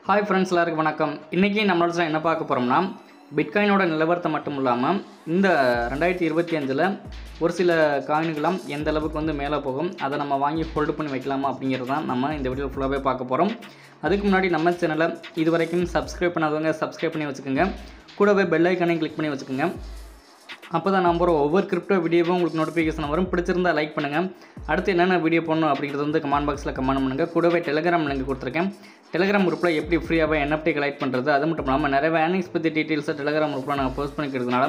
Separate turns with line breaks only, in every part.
Hi friends, எல்லாருக்கும் வணக்கம். இன்றைக்கி நம்மளோட என்ன பார்க்க போகிறோம்னா, பிட்காயினோட நிலவரத்தை மட்டும் இல்லாமல் இந்த 2025 ஒரு சில காயின்களாம் எந்த அளவுக்கு வந்து மேலே போகும், அதை நம்ம வாங்கி ஹோல்டு பண்ணி வைக்கலாமா அப்படிங்கிறது தான் நம்ம இந்த வீடியோ ஃபுல்லாகவே பார்க்க போகிறோம். அதுக்கு முன்னாடி நம்ம சேனலை இது வரைக்கும் சப்ஸ்கிரைப் பண்ணாதவங்க சப்ஸ்கிரைப் பண்ணி வச்சுக்கோங்க. கூடவே பெல் ஐக்கானையும் கிளிக் பண்ணி வச்சுக்கோங்க. அப்போ தான் நான் போகிற ஒவ்வொரு கிரிப்டோ வீடியோவும் உங்களுக்கு நோட்டிஃபிகேஷன் வரும். பிடிச்சிருந்தால் லைக் பண்ணுங்கள். அடுத்து என்னென்ன வீடியோ போடணும் அப்படிங்கிறது வந்து கமெண்ட் பாக்ஸில் கமெண்ட் பண்ணுங்கள். கூடவே டெலிகிராம் லிங்க் கொடுத்துருக்கேன். டெலிகிராம் குரூப்பில் எப்படி ஃப்ரீயாகவே NFT கலெக்ட் பண்ணுறது, அது மட்டும் இல்லாமல் நிறைய ஏர்னிங்ஸ் பற்றி டீட்டெயில்ஸை டெலிகிராம் குரூப்பில் நாங்கள் போஸ்ட் பண்ணிக்கிறதுனால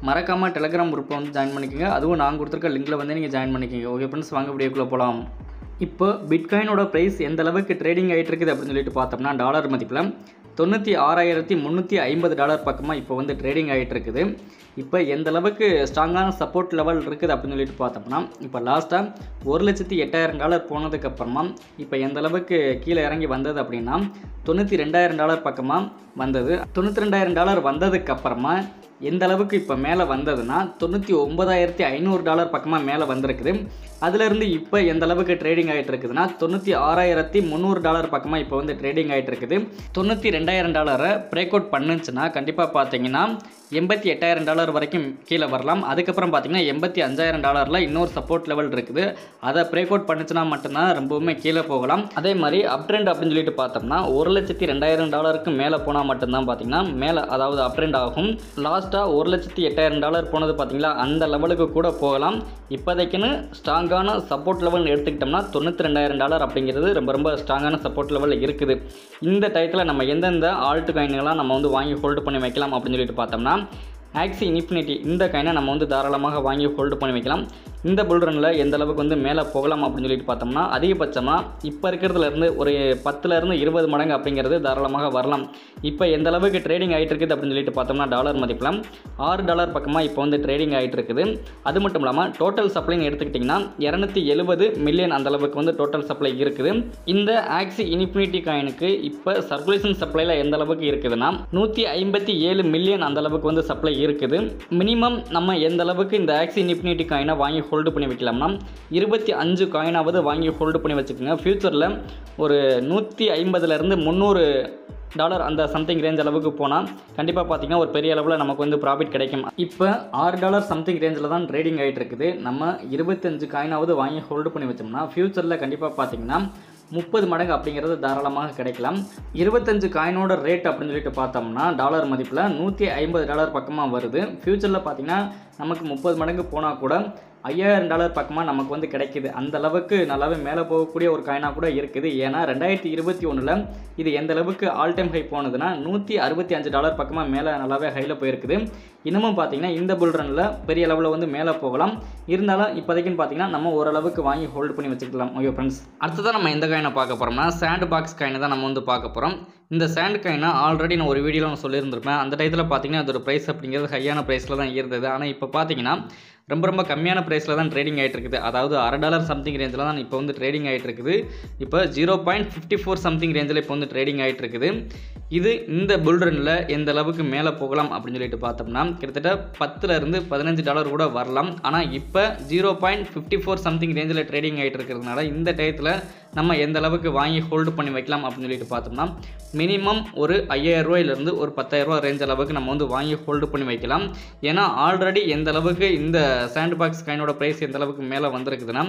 மறக்காமல் டெலிகிராம் குரூப்பில் வந்து ஜாயின் பண்ணிக்கோங்க. அதுவும் நான் கொடுத்துருக்க லிங்கில் வந்து நீங்கள் ஜாயின் பண்ணிக்கோங்க. ஓகே ஃப்ரெண்ட்ஸ், வாங்க வீடியோக்குள்ளே போகலாம். இப்போ பிட்காயினோட ப்ரைஸ் எந்த அளவுக்கு ட்ரேடிங் ஆகிட்டு இருக்குது அப்படின்னு சொல்லிட்டு பார்த்தோம்னா, டாலர் மதிப்பில் $96,350 பக்கமாக இப்போ வந்து ட்ரேடிங் ஆகிட்டு இருக்குது. இப்போ எந்த அளவுக்கு ஸ்ட்ராங்கான சப்போர்ட் லெவல் இருக்குது அப்படின்னு சொல்லிட்டு பார்த்தோம்னா, இப்போ லாஸ்ட்டாக $1,08,000 போனதுக்கப்புறமா இப்போ எந்த அளவுக்கு கீழே இறங்கி வந்தது அப்படின்னா $92,000 பக்கமாக வந்தது. $92,000 வந்ததுக்கப்புறமா எந்த அளவுக்கு இப்போ மேலே வந்ததுன்னா $99,500 பக்கமாக மேலே வந்திருக்குது. அதிலிருந்து இப்போ எந்த அளவுக்கு ட்ரேடிங் ஆகிட்டு இருக்குதுன்னா $96,300 பக்கமாக இப்போ வந்து ட்ரேடிங் ஆகிட்டு இருக்குது. $92,000 பிரேக் அவுட் பண்ணுச்சுன்னா கண்டிப்பாக பார்த்தீங்கன்னா $88,000 வரைக்கும் கீழே வரலாம். அதுக்கப்புறம் பார்த்தீங்கன்னா $85,000 இன்னொரு சப்போர்ட் லெவல் இருக்குது. அதை பிரேக் அவுட் பண்ணுச்சுன்னா மட்டும்தான் ரொம்பவுமே கீழே போகலாம். அதே மாதிரி அப் ட்ரெண்ட் அப்படின்னு சொல்லிட்டு பார்த்தோம்னா $1,02,000 மேலே போனால் மட்டும்தான் பார்த்தீங்கன்னா மேலே, அதாவது அப் ட்ரெண்ட் ஆகும். லாஸ்ட்டாக $1,08,000 போனது பார்த்தீங்களா, அந்த லெவலுக்கு கூட போகலாம். இப்போதைக்குன்னு ஸ்ட்ராங்கான சப்போர்ட் லெவல் எடுத்துக்கிட்டோம்னா $92,000 அப்படிங்கிறது ரொம்ப ரொம்ப ஸ்ட்ராங்கான சப்போர்ட் லெவல் இருக்குது. இந்த டயத்தில் நம்ம எந்தெந்த ஆல்ட் காயின்கள்லாம் நம்ம வந்து வாங்கி ஹோல்டு பண்ணி வைக்கலாம் அப்படின்னு சொல்லிட்டு பார்த்தோம்னா, ஆக்சி இன்ஃபினிட்டி இந்த காயினை நம்ம வந்து தாராளமாக வாங்கி ஹோல்டு பண்ணி வைக்கலாம். இந்த புல் ரனில் எந்த அளவுக்கு வந்து மேலே போகலாம் அப்படின்னு சொல்லிட்டு பார்த்தோம்னா, அதிகபட்சமாக இப்போ இருக்கிறதுலேருந்து ஒரு 10லேருந்து 20 மடங்கு அப்படிங்கிறது தாராளமாக வரலாம். இப்போ எந்த அளவுக்கு ட்ரேடிங் ஆகிட்டு இருக்குது அப்படின்னு சொல்லிட்டு பார்த்தோம்னா, டாலர் மதிப்பில் $6 பக்கமாக இப்போ வந்து ட்ரேடிங் ஆகிட்டு இருக்குது. அது மட்டும் இல்லாமல் டோட்டல் சப்ளைன்னு எடுத்துக்கிட்டிங்கன்னா 270 மில்லியன் அந்த அளவுக்கு வந்து டோட்டல் சப்ளை இருக்குது. இந்த ஆக்சி இன்ஃபினிட்டி காயினுக்கு இப்போ சர்க்குலேஷன் சப்ளையில் எந்த அளவுக்கு இருக்குதுன்னா 157 மில்லியன் அந்த அளவுக்கு வந்து சப்ளை இருக்குது. மினிமம் நம்ம எந்த அளவுக்கு இந்த ஆக்சி இன்ஃபினிட்டி காயினை வாங்கி ஹோல்டு பண்ணி வைக்கலாம்னா 25 காயினாவது வாங்கி ஹோல்டு பண்ணி வச்சுக்கோங்க. ஃபியூச்சரில் ஒரு $150லேருந்து $300 அந்த சம்திங் ரேஞ்ச் அளவுக்கு போனால் கண்டிப்பாக பார்த்தீங்கன்னா ஒரு பெரிய அளவில் நமக்கு வந்து ப்ராஃபிட் கிடைக்கும். இப்போ $6 சம்திங் ரேஞ்சில் தான் ட்ரேடிங் ஆகிட்டு இருக்குது. நம்ம 25 காயினாவது வாங்கி ஹோல்டு பண்ணி வச்சோம்னா ஃபியூச்சரில் கண்டிப்பாக பார்த்தீங்கன்னா 30 மடங்கு அப்படிங்கிறது தாராளமாக கிடைக்கலாம். 25 காயினோட ரேட் அப்படின்னு சொல்லிட்டு பார்த்தோம்னா டாலர் மதிப்பில் $150 பக்கமாக வருது. ஃபியூச்சரில் பார்த்தீங்கன்னா நமக்கு 30 மடங்கு போனால் கூட $5,000 பக்கமாக நமக்கு வந்து கிடைக்கிது. அந்த அளவுக்கு நல்லாவே மேலே போகக்கூடிய ஒரு காயினாக கூட இருக்குது. ஏன்னா 2021 இது எந்த அளவுக்கு ஆல் டைம் ஹை போனதுன்னா $165 பக்கமாக மேலே நல்லாவே ஹையில் போயிருக்குது. இன்னமும் பார்த்தீங்கன்னா இந்த புல் ரனில் பெரிய அளவில் வந்து மேலே போகலாம். இருந்தாலும் இப்போதைக்குன்னு பார்த்தீங்கன்னா நம்ம ஓரளவுக்கு வாங்கி ஹோல்டு பண்ணி வச்சுக்கலாம். ஓகே ஃப்ரெண்ட்ஸ், அடுத்ததான் நம்ம எந்த காயினை பார்க்க போகிறோம்னா சாண்ட் பாக்ஸ் காயினை தான் நம்ம வந்து பார்க்க போகிறோம். இந்த சாண்ட் காயினை ஆல்ரெடி நான் ஒரு வீடியோவில் நான் சொல்லியிருந்திருப்பேன். அந்த டயத்தில் பார்த்தீங்கன்னா அதோட ப்ரைஸ் அப்படிங்கிறது ஹையான ப்ரைஸில் தான் இருந்தது. ஆனால் இப்போ பார்த்தீங்கன்னா ரொம்ப கம்மியான ப்ரைஸில் தான் ட்ரேடிங் ஆகிட்டு இருக்குது. அதாவது $6 சம்திங் ரேஞ்சில் தான் இப்போ வந்து ட்ரேடிங் ஆகிட்டு இருக்குது. இப்போ 0.54 சம்திங் ரேஞ்சில் இப்போ வந்து ட்ரேடிங் ஆகிட்டு இருக்குது. இது இந்த புல் ரனில் எந்த அளவுக்கு மேலே போகலாம் அப்படின்னு சொல்லிட்டு பார்த்தோம்னா கிட்டத்தட்ட $10லேருந்து $15 கூட வரலாம். ஆனால் இப்போ 0.54 சம்திங் ரேஞ்சில் ட்ரேடிங் ஆகிட்டு இருக்கிறதுனால இந்த டயத்தில் நம்ம எந்த அளவுக்கு வாங்கி ஹோல்டு பண்ணி வைக்கலாம் அப்படின்னு சொல்லிட்டு பார்த்தோம்னா மினிமம் ஒரு $5,000லேருந்து ஒரு $10,000 ரேஞ்ச் அளவுக்கு நம்ம வந்து வாங்கி ஹோல்டு பண்ணி வைக்கலாம். ஏன்னா ஆல்ரெடி எந்த அளவுக்கு இந்த சாண்ட் பாக்ஸ் காயினோட ப்ரைஸ் எந்த அளவுக்கு மேலே வந்திருக்குதுன்னா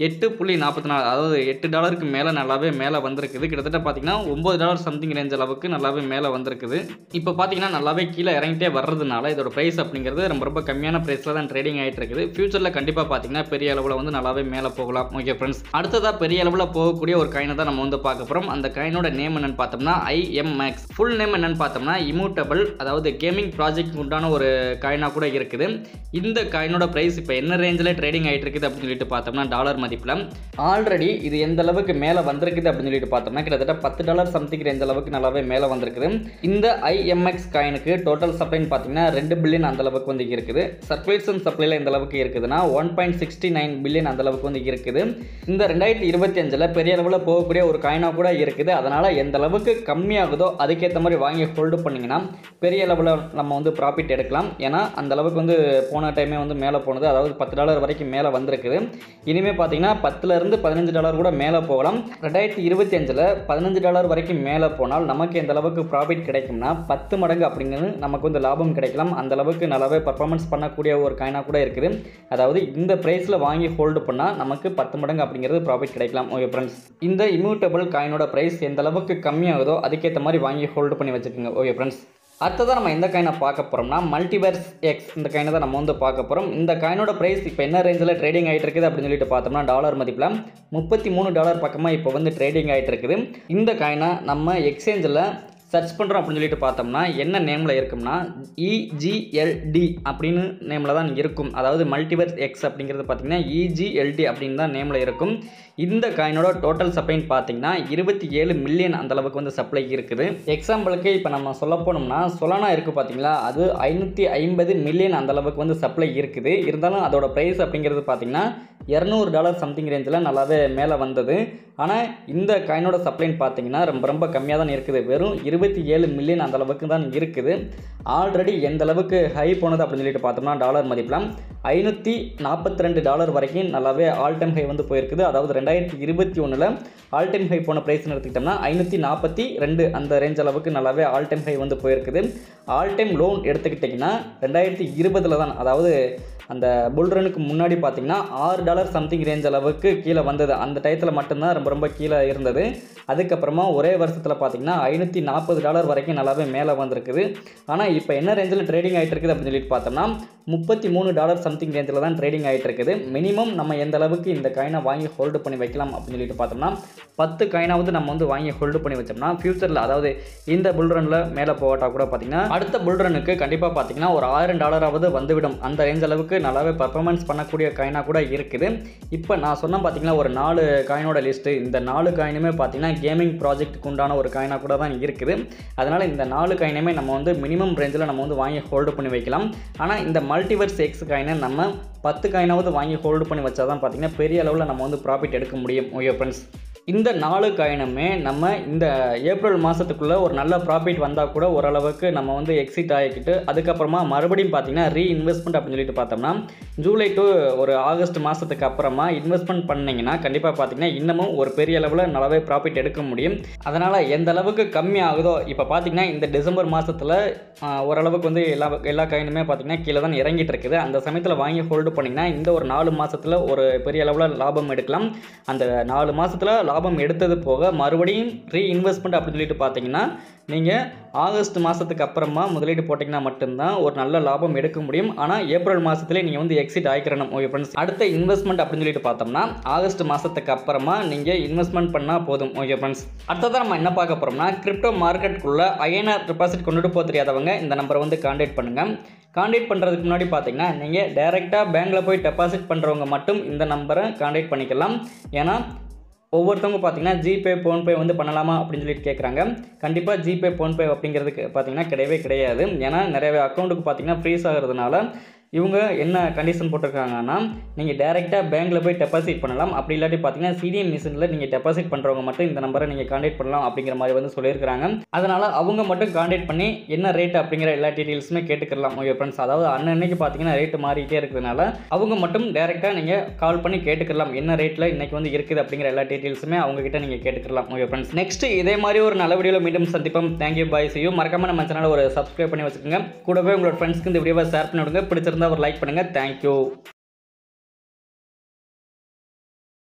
8.44, அதாவது $8 மேலே நல்லாவே மேலே வந்திருக்குது. கிட்டத்தட்ட பார்த்தீங்கன்னா $9 சம்திங் ரேஞ்ச் அளவுக்கு நல்லாவே மேலே வந்திருக்குது. இப்போ பார்த்தீங்கன்னா நல்லாவே கீழே இறங்கிட்டே வர்றதுனால இதோட ப்ரைஸ் அப்படிங்கிறது ரொம்ப கம்மியான ப்ரைஸில் தான் ட்ரேடிங் ஆகிட்டு இருக்குது. ஃபியூச்சரில் கண்டிப்பாக பார்த்தீங்கன்னா பெரிய அளவில் வந்து நல்லாவே மேலே போகலாம். ஓகே ஃப்ரெண்ட்ஸ், அடுத்ததாக பெரிய அளவில் போகக்கூடிய ஒரு காயினை தான் நம்ம வந்து பார்க்க போகிறோம். அந்த காயினோட நேம் என்னன்னு பார்த்தோம்னா IMX. ஃபுல் நேம் என்னன்னு பார்த்தோம்னா இமூட்டபிள், அதாவது கேமிங் ப்ராஜெக்ட் உண்டான ஒரு காயினாக கூட இருக்குது. இந்த காயினோட ப்ரைஸ் இப்போ என்ன ரேஞ்சில் ட்ரேடிங் ஆகிட்டு இருக்குது அப்படின்னு சொல்லிட்டு பார்த்தோம்னா டாலர் மதிப்பில் ஆல்ரெடி இது எந்த அளவுக்கு மேலே வந்திருக்குது அப்படின்னு சொல்லிட்டு பார்த்தோம்னா கிட்டத்தட்ட $10 சம்திங் ரேஞ்ச் அளவுக்கு நல்லாவே மேலே வந்திருக்குது. இந்த IMX காயினுக்கு டோட்டல் சப்ளைன்னு பார்த்தீங்கன்னா 2 பில்லியன் அந்த அளவுக்கு வந்து இருக்குது. சர்க்குலேஷன் சப்ளைல எந்த அளவுக்கு இருக்குதுன்னா 1.69 பில்லியன் அந்த அளவுக்கு வந்து இருக்குது. இந்த 2025 பெரிய அளவில் போகக்கூடிய ஒரு காயினாக கூட இருக்குது. அதனால் எந்த அளவுக்கு கம்மியாகுதோ அதுக்கேற்ற மாதிரி வாங்கி ஹோல்டு பண்ணிங்கன்னா பெரிய அளவில் நம்ம வந்து ப்ராஃபிட் எடுக்கலாம். ஏன்னா அந்த அளவுக்கு வந்து போன டைமே வந்து மேலே போனது, அதாவது $10 வரைக்கும் மேலே வந்திருக்குது. இனிமேல் பார்த்தீங்கன்னா $10லேருந்து $15 கூட மேலே போகலாம். 2025ல் $15 வரைக்கும் மேலே போனால் நமக்கு எந்த அளவுக்கு ப்ராஃபிட் கிடைக்கும்னா 10 மடங்கு அப்படிங்கிறது நமக்கு வந்து லாபம் கிடைக்கலாம். அந்த அளவுக்கு நல்லாவே பர்ஃபார்மன்ஸ் பண்ணக்கூடிய ஒரு காயினாக கூட இருக்குது. அதாவது இந்த ப்ரைஸில் வாங்கி ஹோல்டு பண்ணால் நமக்கு 10 மடங்கு அப்படிங்கிறது ப்ராஃபிட் கிடைக்கலாம். ஓகே ஃப்ரெண்ட்ஸ், இந்த இம்யூட்டபிள் காயினோட ப்ரைஸ் எந்த அளவுக்கு கம்மியாகுதோ அதுக்கேற்ற மாதிரி வாங்கி ஹோல்டு பண்ணி வச்சுக்கோங்க. ஓகே ஃப்ரெண்ட்ஸ், அடுத்ததான் நம்ம எந்த காயினை பார்க்க போகிறோம்னா மல்டிவர்ஸ் எக்ஸ். இந்த காயினை தான் நம்ம வந்து பார்க்க போகிறோம். இந்த காயினோட ப்ரைஸ் இப்போ என்ன ரேஞ்சில் ட்ரேடிங் ஆகிட்டு இருக்குது அப்படின்னு சொல்லிட்டு பார்த்தோம்னா டாலர் மதிப்பில் $33 பக்கமாக இப்போ வந்து ட்ரேடிங் ஆகிட்டு இருக்குது. இந்த காயினை நம்ம எக்ஸ்சேஞ்சில் சர்ச் பண்ணுறோம் அப்படின்னு சொல்லிட்டு பார்த்தோம்னா என்ன நேமில் இருக்கும்னா EGLD அப்படின்னு நேமில் தான் இருக்கும். அதாவது மல்டிவர்ஸ் எக்ஸ் அப்படிங்கிறது பார்த்திங்கன்னா EGLD அப்படின்னு தான் நேமில் இருக்கும். இந்த காயினோட டோட்டல் சப்ளைன்னு பார்த்தீங்கன்னா 27 மில்லியன் அந்தளவுக்கு வந்து சப்ளை இருக்குது. எக்ஸாம்பிளுக்கு இப்போ நம்ம சொல்ல போனோம்னா சொலானா இருக்குது பார்த்தீங்களா, அது 550 மில்லியன் அந்தளவுக்கு வந்து சப்ளை இருக்குது. இருந்தாலும் அதோட ப்ரைஸ் அப்படிங்கிறது பார்த்திங்கன்னா $200 சம்திங் ரேஞ்சில் நல்லாவே மேலே வந்தது. ஆனால் இந்த காயினோட சப்ளைன்னு பார்த்தீங்கன்னா ரொம்ப கம்மியாக தான் இருக்குது. வெறும் 27 மில்லியன் அந்தளவுக்கு தான் இருக்குது. ஆல்ரெடி எந்த அளவுக்கு ஹை போனது அப்படின்னு சொல்லிட்டு பார்த்தோம்னா டாலர் மதிப்பில் $542 வரைக்கும் நல்லாவே ஆல் டைம் ஹை வந்து போயிருக்குது. அதாவது 2021ல் ஆல் டைம் ஹை போன ப்ரைஸ்னு எடுத்துக்கிட்டோம்னா 542 அந்த ரேஞ்ச் அளவுக்கு நல்லாவே ஆல் டைம் ஹை வந்து போயிருக்குது. ஆல் டைம் லோன் எடுத்துக்கிட்டிங்கன்னா 2020ல் தான், அதாவது அந்த புல்ரனுக்கு முன்னாடி பார்த்தீங்கன்னா $6 சம்திங் ரேஞ்ச் அளவுக்கு கீழே வந்தது. அந்த டயத்தில் மட்டும்தான் ரொம்ப கீழே இருந்தது. அதுக்கப்புறமா ஒரே வருஷத்தில் பார்த்தீங்கன்னா $540 வரைக்கும் நல்லாவே மேலே வந்திருக்குது. ஆனால் இப்போ என்ன ரேஞ்சில் ட்ரேடிங் ஆகிட்டு இருக்குது அப்படின்னு சொல்லிட்டு பார்த்தோம்னா $33 சம்திங் ரேஞ்சில் தான் ட்ரேடிங் ஆகிட்டு இருக்குது. மினிமம் நம்ம எந்த அளவுக்கு இந்த காயினை வாங்கி ஹோல்டு பண்ணி வைக்கலாம் அப்படின்னு சொல்லிட்டு பார்த்தோம்னா 10 காயினாவது நம்ம வந்து வாங்கி ஹோல்டு பண்ணி வச்சோம்னா ஃபியூச்சரில், அதாவது இந்த புல்ரனில் மேலே போகட்டால் கூட பார்த்தீங்கன்னா அடுத்த புல்ரனுக்கு கண்டிப்பாக பார்த்தீங்கன்னா ஒரு $1000 வந்துவிடும். அந்த ரேஞ்ச் அளவுக்கு நல்லாவே பர்ஃபார்மன்ஸ் பண்ணக்கூடிய காயினாக கூட இருக்குது. இப்போ நான் சொன்ன பார்த்தீங்கன்னா ஒரு 4 காயினோட லிஸ்ட்டு. இந்த 4 காயினுமே பார்த்தீங்கன்னா கேமிங் ப்ராஜெக்ட்டுக்கு உண்டான ஒரு காயினாக கூட தான் இருக்குது. அதனால் இந்த 4 காயினுமே நம்ம வந்து மினிமம் ரேஞ்சில் நம்ம வந்து வாங்கி ஹோல்டு பண்ணி வைக்கலாம். ஆனால் இந்த மல்டிவர்ஸ் எக்ஸ் காயினை நம்ம 10 காயினாவது வாங்கி ஹோல்டு பண்ணி வச்சா தான் பார்த்தீங்கன்னா பெரிய அளவில் நம்ம வந்து ப்ராஃபிட் எடுக்க முடியும். ஓகே ஃப்ரெண்ட்ஸ், இந்த 4 காயினுமே நம்ம இந்த ஏப்ரல் மாதத்துக்குள்ளே ஒரு நல்ல ப்ராஃபிட் வந்தால் கூட ஓரளவுக்கு நம்ம வந்து எக்ஸிட் ஆகிக்கிட்டு அதுக்கப்புறமா மறுபடியும் பார்த்திங்கன்னா ரீஇன்வெஸ்ட்மெண்ட் அப்படின்னு சொல்லிட்டு பார்த்தோம்னா ஜூலை டு ஒரு ஆகஸ்ட் மாதத்துக்கு அப்புறமா இன்வெஸ்ட்மெண்ட் பண்ணிங்கன்னா கண்டிப்பாக பார்த்திங்கன்னா இன்னமும் ஒரு பெரிய அளவில் நல்லாவே ப்ராஃபிட் எடுக்க முடியும். அதனால் எந்த அளவுக்கு கம்மி ஆகுதோ, இப்போ பார்த்திங்கன்னா இந்த டிசம்பர் மாதத்தில் ஓரளவுக்கு வந்து எல்லா காயினுமே பார்த்திங்கன்னா கீழே தான் இறங்கிட்டு இருக்குது. அந்த சமயத்தில் வாங்கி ஹோல்டு பண்ணிங்கன்னா இந்த ஒரு 4 மாதத்தில் ஒரு பெரிய அளவில் லாபம் எடுக்கலாம். அந்த 4 மாதத்தில் லாபம் எடுத்தது போக மறுபடியும் ரீஇன்வெஸ்ட்மெண்ட் அப்படின்னு சொல்லிட்டு பார்த்தீங்கன்னா நீங்கள் ஆகஸ்ட் மாதத்துக்கு அப்புறமா முதலீடு போட்டிங்கன்னா மட்டும்தான் ஒரு நல்ல லாபம் எடுக்க முடியும். ஆனால் ஏப்ரல் மாதத்துலேயே நீங்கள் வந்து எக்ஸிட் ஆகிக்கிறணும். ஓகே ஃப்ரெண்ட்ஸ், அடுத்த இன்வெஸ்ட்மெண்ட் அப்படின்னு சொல்லிட்டு பார்த்தோம்னா ஆகஸ்ட் மாதத்துக்கு அப்புறமா நீங்கள் இன்வெஸ்ட்மெண்ட் பண்ணால் போதும். ஓகே ஃப்ரெண்ட்ஸ், அடுத்ததான் நம்ம என்ன பார்க்க போகிறோம்னா கிரிப்டோ மார்க்கெட்டுக்குள்ளே INR டெபாசிட் கொண்டுட்டு போக தெரியாதவங்க இந்த நம்பரை வந்து கான்டாக்ட் பண்ணுங்கள். கான்டாக்ட் பண்ணுறதுக்கு முன்னாடி பார்த்தீங்கன்னா நீங்கள் டைரெக்டாக பேங்க்கில் போய் டெபாசிட் பண்ணுறவங்க மட்டும் இந்த நம்பரை கான்டாக்ட் பண்ணிக்கலாம். ஏன்னா ஒவ்வொருத்தவங்க பார்த்தீங்கன்னா ஜிபே ஃபோன்பே வந்து பண்ணலாமா அப்படின்னு சொல்லிட்டு கேட்குறாங்க. கண்டிப்பாக ஜிபே ஃபோன்பே அப்படிங்கிறதுக்கு பார்த்தீங்கன்னா கிடையவே கிடையாது. ஏன்னா நிறைய அக்கௌண்ட்டுக்கு பார்த்தீங்கன்னா ஃப்ரீஸ் ஆகிறதுனால இவங்க என்ன கண்டிஷன் போட்டிருக்காங்கன்னா நீங்கள் டைரெக்டாக பேங்க்கில் போய் டெபாசிட் பண்ணலாம். அப்படி இல்லாட்டி பார்த்தீங்கன்னா சிடிஎம் மிஷினில் நீங்கள் டெபாசிட் பண்ணுறவங்க மட்டும் இந்த நம்பரை நீங்கள் கான்டாக்ட் பண்ணலாம் அப்படிங்கிற மாதிரி வந்து சொல்லியிருக்காங்க. அதனால் அவங்க மட்டும் கான்டாக்ட் பண்ணி என்ன ரேட் அப்படிங்கிற எல்லா டீட்டெயில்ஸுமே கேட்டுக்கலாம். ஓகே ஃப்ரெண்ட்ஸ், அதாவது அன்னன்னைக்கு பார்த்தீங்கன்னா ரேட்டு மாறிட்டே இருக்கிறதுனால அவங்க மட்டும் டைரெக்டாக நீங்கள் கால் பண்ணி கேட்டுக்கலாம் என்ன ரேட்டில் இன்றைக்கி வந்து இருக்குது அப்படிங்கிற எல்லா டீட்டெயில்ஸுமே அவங்ககிட்ட நீங்கள் கேட்டுக்கலாம். ஓகே ஃப்ரெண்ட்ஸ், நெக்ஸ்ட் இதே மாதிரி ஒரு நல்ல வீடியோவில் மீண்டும் சந்திப்போம். Thank you, bye, see you. மறக்காமல் நம்ம சேனலை ஒரு சப்ஸ்கிரைப் பண்ணி வச்சுக்கோங்க. கூடவே உங்களோட ஃப்ரெண்ட்ஸ்க்கு இந்த வீடியோவை ஷேர் பண்ணி விடுங்க. பிடிச்சிருந்தா ஒரு லைக் பண்ணுங்கள். தேங்க்யூ.